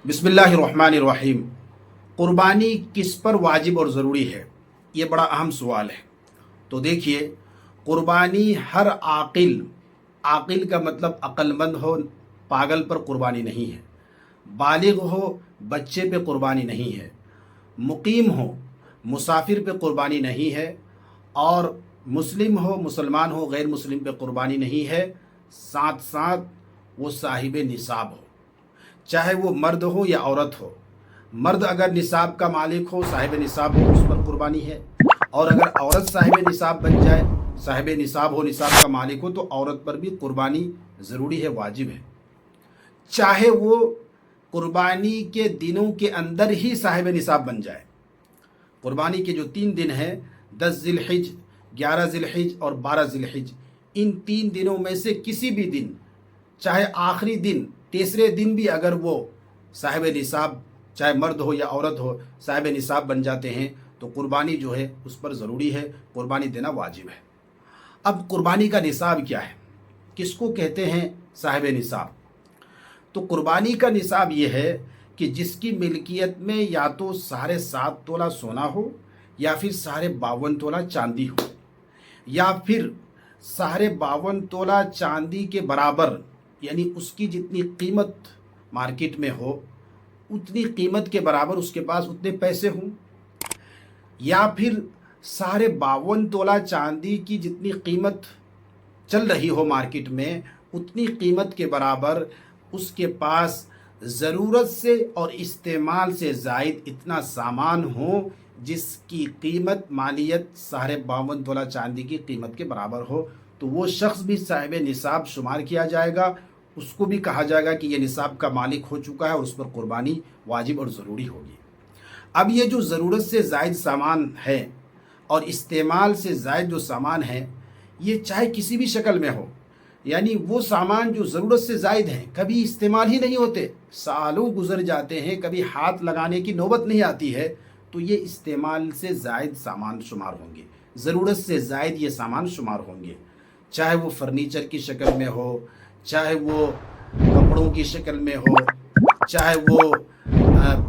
बिस्मिल्लाहिर्रहमानिर्रहीम। क़ुरबानी किस पर वाजिब और ज़रूरी है, ये बड़ा अहम सवाल है। तो देखिए, क़ुरबानी हर आकिल का मतलब अक्लमंद हो, पागल पर क़ुरबानी नहीं है। बालिग हो, बच्चे पे क़ुरबानी नहीं है। मुकीम हो, मुसाफिर पे क़ुरबानी नहीं है। और मुस्लिम हो, मुसलमान हो, गैर मुस्लिम पे क़ुरबानी नहीं है। साथ साथ वो साहिब निसाब हो, चाहे वो मर्द हो या औरत हो। मर्द अगर निसाब का मालिक हो, साहिब निसाब हो, उस पर क़ुरबानी है। और अगर औरत साहिब निसाब बन जाए, साहिब निसाब हो, निसाब का मालिक हो, तो औरत पर भी क़ुरबानी ज़रूरी है, वाजिब है। चाहे वो क़ुरबानी के दिनों के अंदर ही साहिब निसाब बन जाए। क़ुरबानी के जो 3 दिन हैं, 10 ज़िलहिज, 11 ज़िलहिज और 12 ज़िलहिज, इन 3 दिनों में से किसी भी दिन, चाहे आखिरी दिन, तीसरे दिन भी अगर वो साहिब निसाब, चाहे मर्द हो या औरत हो, साहिब निसाब बन जाते हैं, तो क़ुरबानी जो है उस पर ज़रूरी है, क़ुरबानी देना वाजिब है। अब क़ुरबानी का निसाब क्या है, किसको कहते हैं साहिब निसाब? तो क़ुरबानी का निसाब ये है कि जिसकी मिल्कियत में या तो 7.5 तोला सोना हो, या फिर 52.5 तोला चांदी हो, या फिर 52.5 तोला चांदी के बराबर, यानी उसकी जितनी कीमत मार्केट में हो, उतनी कीमत के बराबर उसके पास उतने पैसे हों, या फिर 52.5 तोला चांदी की जितनी कीमत चल रही हो मार्केट में, उतनी कीमत के बराबर उसके पास ज़रूरत से और इस्तेमाल से ज़ायद इतना सामान हो जिसकी कीमत मालियत 52.5 तोला चांदी की कीमत के बराबर हो, तो वो शख्स भी साहिब निसाब शुमार किया जाएगा। उसको भी कहा जाएगा कि ये निसाब का मालिक हो चुका है और उस पर क़ुरबानी वाजिब और ज़रूरी होगी। अब ये जो ज़रूरत से ज़ायद सामान है और इस्तेमाल से ज़ायद जो सामान है, ये चाहे किसी भी शक्ल में हो, यानी वो सामान जो ज़रूरत से ज़ायद हैं, कभी इस्तेमाल ही नहीं होते, सालों गुजर जाते हैं, कभी हाथ लगाने की नौबत नहीं आती है, तो ये इस्तेमाल से ज़ायद सामान शुमार होंगे, ज़रूरत से ज़ायद ये सामान शुमार होंगे। चाहे वो फर्नीचर की शक्ल में हो, चाहे वो कपड़ों की शक्ल में हो, चाहे वो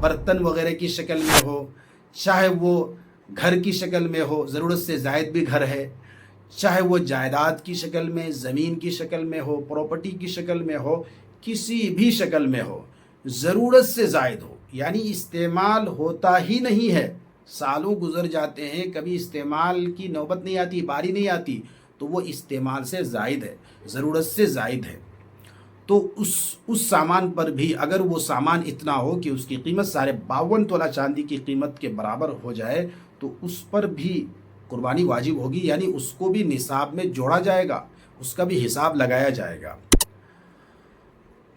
बर्तन वगैरह की शक्ल में हो, चाहे वो घर की शक्ल में हो, ज़रूरत से ज़ायद भी घर है, चाहे वो जायदाद की शक्ल में, ज़मीन की शक्ल में हो, प्रॉपर्टी की शक्ल में हो, किसी भी शक्ल में हो, ज़रूरत से ज़ायद हो, यानी इस्तेमाल होता ही नहीं है, सालों गुजर जाते हैं, कभी इस्तेमाल की नौबत नहीं आती, बारी नहीं आती, तो वो इस्तेमाल से ज़ायद है, ज़रूरत से ज़ायद है। तो उस सामान पर भी अगर वो सामान इतना हो कि उसकी कीमत 52.5 तोला चांदी की कीमत के बराबर हो जाए, तो उस पर भी क़ुरबानी वाजिब होगी, यानी उसको भी निसाब में जोड़ा जाएगा, उसका भी हिसाब लगाया जाएगा।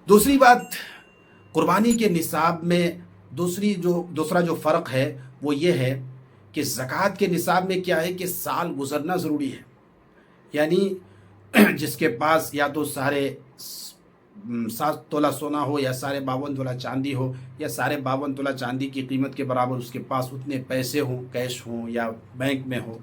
दूसरी बात, क़ुरबानी के निसाब में दूसरा जो फ़र्क है वो ये है कि ज़कात के निसाब में क्या है कि साल गुजरना ज़रूरी है, यानी जिसके पास या तो 7.5 तोला सोना हो, या 52.5 तोला चांदी हो, या 52.5 तोला चांदी की कीमत के बराबर उसके पास उतने पैसे हों, कैश हों या बैंक में हो,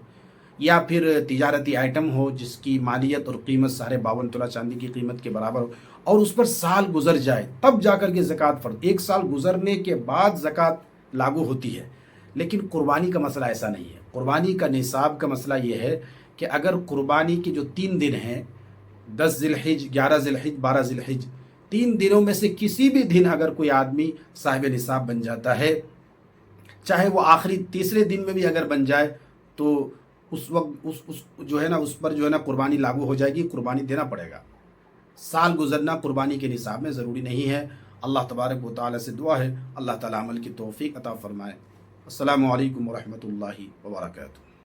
या फिर तिजारती आइटम हो जिसकी मालियत और कीमत 52.5 तोला चांदी की कीमत के बराबर हो, और उस पर साल गुजर जाए, तब जाकर के ज़कात फ़र्ज़, 1 साल गुजरने के बाद ज़कात लागू होती है। लेकिन क़ुरबानी का मसला ऐसा नहीं है। क़ुरबानी का निसाब का मसला ये है कि अगर क़ुरबानी के जो 3 दिन हैं, 10 ज़िलहिज, 11 ज़िलहिज, 12 ज़िलहिज, 3 दिनों में से किसी भी दिन अगर कोई आदमी साहिब निसाब बन जाता है, चाहे वो आखिरी तीसरे दिन में भी अगर बन जाए, तो उस वक्त उस जो है ना, उस पर जो है ना क़ुरबानी लागू हो जाएगी, क़ुरबानी देना पड़ेगा। साल गुजरना क़ुरबानी के निसाब में ज़रूरी नहीं है। अल्लाह तबारक व तआला से दुआ है अल्लाह ताला अमल की तौफ़ीक़ अता फ़रमाए। अस्सलामु अलैकुम व रहमतुल्लाहि व बरकातुहू।